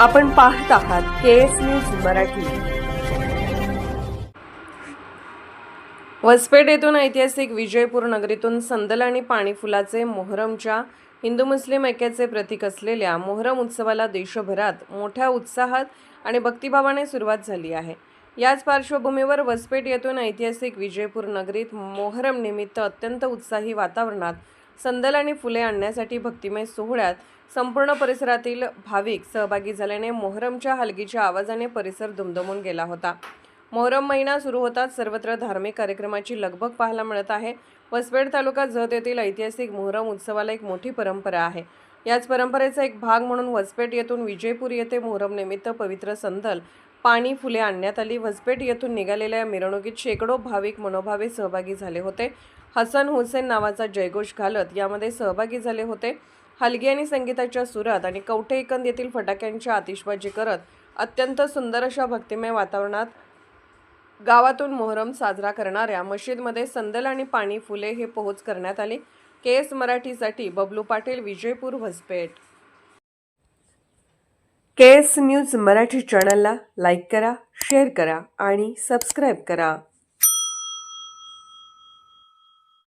आपण पाहत आहात केएस न्यूज मराठी। वसपेठ येथून ऐतिहासिक विजयपूर नगरीतून संदल आणि पाणी फुलाचे मोहरमच्या हिंदू मुस्लिम ऐक्याचे प्रतीक असलेल्या मोहरम उत्सवाला देशभरात मोठ्या उत्साहात आणि भक्तिभावाने सुरुवात झाली आहे। याच पार्श्वभूमीवर वसपेठ येथून ऐतिहासिक विजयपूर नगरीत मोहरम निमित्त अत्यंत उत्साही वातावरणात संदल आणि फुले आणण्यासाठी भक्तिमय सोहळ्यात संपूर्ण परिसरातील भाविक सहभागी झाल्याने मोहरमच्या हलगीच्या आवाजाने परिसर दुमदुमून गेला होता। मोहरम महिना सुरू होताच सर्वत्र धार्मिक कार्यक्रमाची लगबग पाहायला मिळत आहे। वसपेठ तालुका जत येथील ऐतिहासिक मोहरम उत्सवाला एक मोठी परंपरा आहे। याच परंपरेचा एक भाग म्हणून वसपेठ येथून विजयपूर येथे मोहरम निमित्त पवित्र संदल पाणी फुले आणण्यात आली। वसपेठ येथून निघालेल्या मिरवणुकीत शेकडो भाविक मनोभावे सहभागी झाले होते। हसन हुसेन नावाचा जयघोष घालत यामध्ये सहभागी झाले होते। हलगी आणि संगीताच्या सुरात आणि कवठे एकंद येथील फटाक्यांच्या आतिषबाजी करत अत्यंत सुंदर अशा भक्तिमय वातावरणात गावातून मोहरम साजरा करणाऱ्या मशीदमध्ये संदल आणि पाणी फुले हे पोहोच करण्यात आली। केएस मराठीसाठी बबलू पाटील, विजयपूर, वसपेठ। केएस न्यूज मराठी चॅनलला लाईक करा, शेअर करा आणि सबस्क्राईब करा।